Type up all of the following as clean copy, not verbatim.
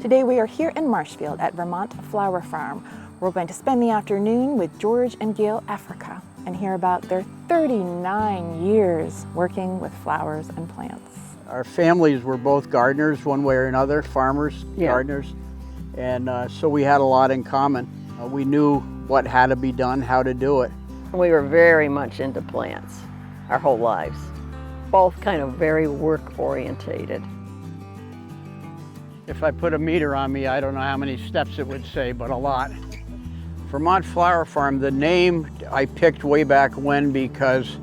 Today we are here in Marshfield at Vermont Flower Farm. We're going to spend the afternoon with George and Gail Africa and hear about their 39 years working with flowers and plants. Our families were both gardeners one way or another, farmers, Yeah. gardeners, and so we had a lot in common. We knew what had to be done, how to do it. We were very much into plants our whole lives, both kind of very work-orientated. If I put a meter on me, I don't know how many steps it would say, but a lot. Vermont Flower Farm, the name I picked way back when because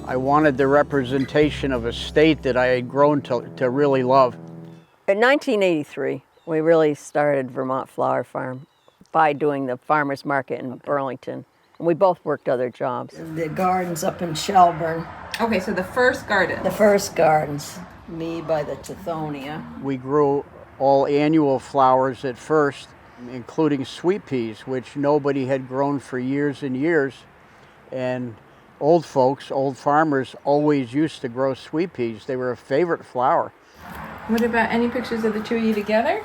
I wanted the representation of a state that I had grown to really love. In 1983, we really started Vermont Flower Farm by doing the farmers market in Burlington. And we both worked other jobs. The gardens up in Shelburne. Okay, so the first garden. The first gardens, me by the Tithonia. We grew all annual flowers at first, including sweet peas, which nobody had grown for years and years. And old folks, old farmers, always used to grow sweet peas. They were a favorite flower. What about any pictures of the two of you together?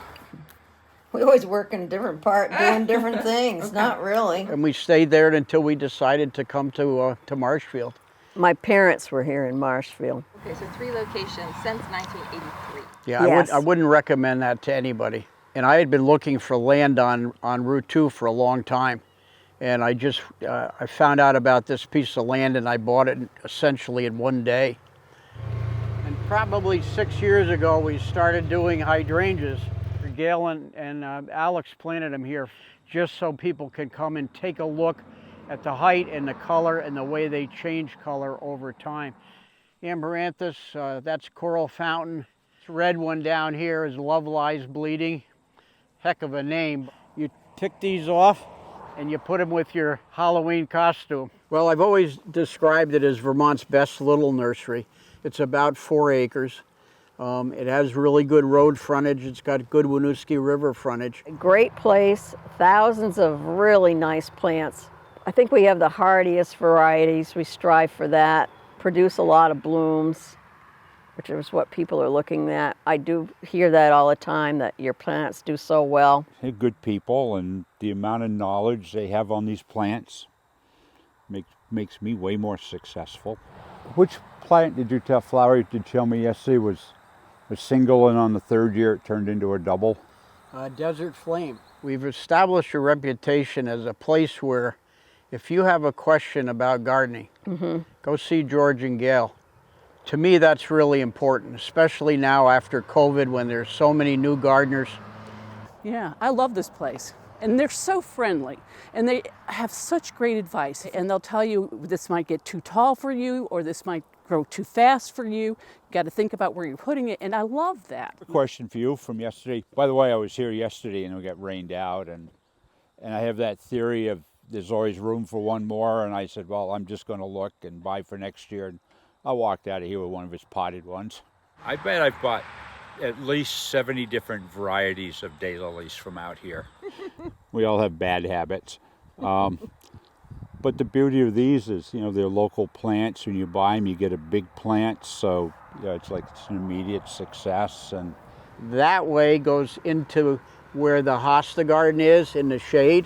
We always work in a different part, doing different things. Okay. Not really. And we stayed there until we decided to come to Marshfield. My parents were here in Marshfield. Okay, so 3 locations since 1983. Yeah, Yes. I wouldn't recommend that to anybody. And I had been looking for land on Route 2 for a long time. And I found out about this piece of land and I bought it essentially in one day. And probably 6 years ago, we started doing hydrangeas. Gail and Alex planted them here just so people can come and take a look at the height and the color and the way they change color over time. Amaranthus, that's Coral Fountain. This red one down here is Love Lies Bleeding. Heck of a name. You pick these off and you put them with your Halloween costume. Well, I've always described it as Vermont's best little nursery. It's about 4 acres. It has really good road frontage. It's got good Winooski River frontage. A great place, thousands of really nice plants. I think we have the hardiest varieties. We strive for that. Produce a lot of blooms, which is what people are looking at. I do hear that all the time, that your plants do so well. They're good people, and the amount of knowledge they have on these plants makes me way more successful. Which plant flower you did tell me yesterday was a single, and on the 3rd year it turned into a double? Desert Flame. We've established a reputation as a place where if you have a question about gardening, go see George and Gail. To me, that's really important, especially now after COVID when there's so many new gardeners. Yeah, I love this place. And they're so friendly, and they have such great advice. And they'll tell you this might get too tall for you, or this might grow too fast for you. You got to think about where you're putting it, and I love that. A question for you from yesterday. By the way, I was here yesterday and we got rained out, and I have that theory of there's always room for one more, and I said, well, I'm just going to look and buy for next year. And I walked out of here with one of his potted ones. I bet I've bought at least 70 different varieties of daylilies from out here. We all have bad habits. But the beauty of these is, they're local plants. When you buy them, you get a big plant, so it's an immediate success. And that way goes into where the hosta garden is in the shade.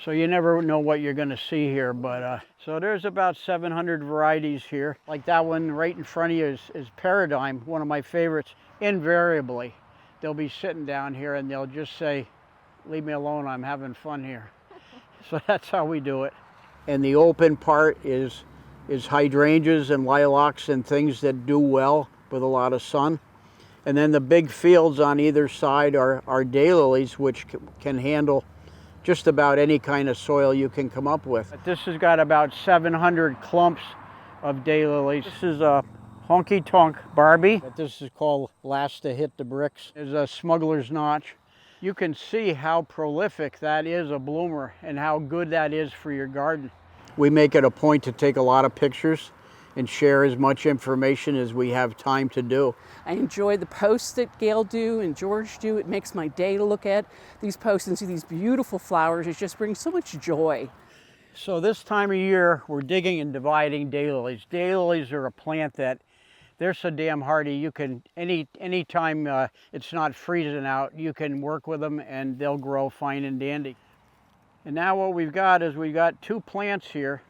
So you never know what you're going to see here, but so there's about 700 varieties here. Like that one right in front of you is Paradigm, one of my favorites. Invariably, they'll be sitting down here and they'll just say, leave me alone, I'm having fun here. So that's how we do it. And the open part is hydrangeas and lilacs and things that do well with a lot of sun. And then the big fields on either side are daylilies, which can handle just about any kind of soil you can come up with. This has got about 700 clumps of daylilies. This is a honky tonk Barbie. This is called Last to Hit the Bricks. There's a smuggler's notch. You can see how prolific that is a bloomer and how good that is for your garden. We make it a point to take a lot of pictures and share as much information as we have time to do. I enjoy the posts that Gail do and George do. It makes my day to look at these posts and see these beautiful flowers. It just brings so much joy. So this time of year, we're digging and dividing daylilies. Daylilies are a plant that They're so damn hardy. You can, any time it's not freezing out, you can work with them and they'll grow fine and dandy. And now what we've got is we've got 2 plants here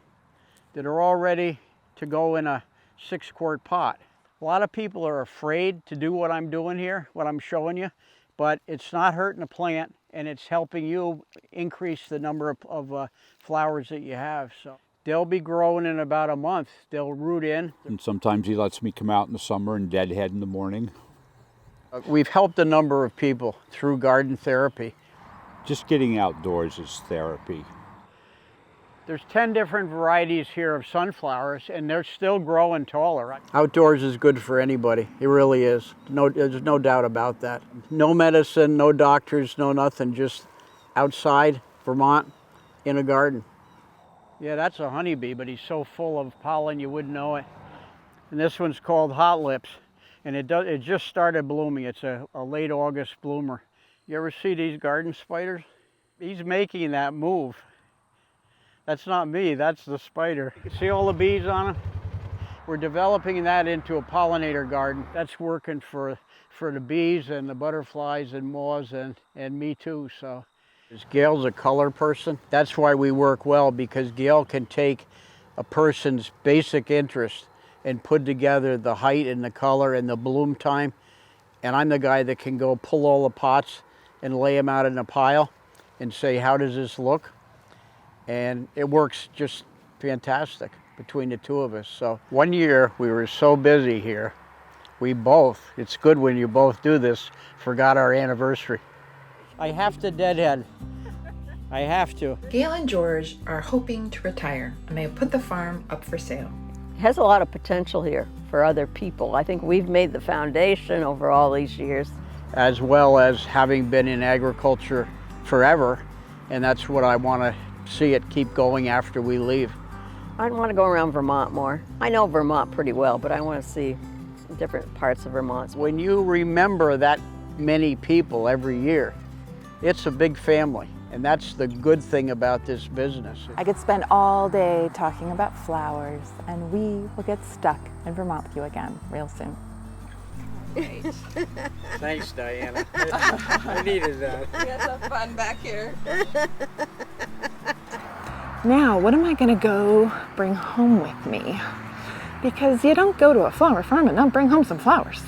that are all ready to go in a 6-quart pot. A lot of people are afraid to do what I'm doing here, what I'm showing you, but it's not hurting the plant and it's helping you increase the number of flowers that you have. So they'll be growing in about a month. They'll root in. And sometimes he lets me come out in the summer and deadhead in the morning. We've helped a number of people through garden therapy. Just getting outdoors is therapy. There's 10 different varieties here of sunflowers and they're still growing taller. Outdoors is good for anybody. It really is. There's no doubt about that. No medicine, no doctors, no nothing. Just outside Vermont in a garden. Yeah, that's a honeybee, but he's so full of pollen you wouldn't know it. And this one's called Hot Lips, and it just started blooming. It's a late August bloomer. You ever see these garden spiders? He's making that move. That's not me, that's the spider. You see all the bees on him? We're developing that into a pollinator garden. That's working for the bees and the butterflies and moths and me too, so. Gail's a color person. That's why we work well, because Gail can take a person's basic interest and put together the height and the color and the bloom time. And I'm the guy that can go pull all the pots and lay them out in a pile and say, how does this look? And it works just fantastic between the 2 of us. So one year we were so busy here, we both, it's good when you both do this, forgot our anniversary. I have to deadhead. I have to. Gail and George are hoping to retire, and they have put the farm up for sale. It has a lot of potential here for other people. I think we've made the foundation over all these years. As well as having been in agriculture forever, and that's what I want to see it keep going after we leave. I want to go around Vermont more. I know Vermont pretty well, but I want to see different parts of Vermont. When you remember that many people every year, it's a big family, and that's the good thing about this business. I could spend all day talking about flowers, and we will get stuck in Vermont with you again real soon. Thanks, Diana. I needed that. You guys have fun back here. Now, what am I gonna go bring home with me? Because you don't go to a flower farm and not bring home some flowers.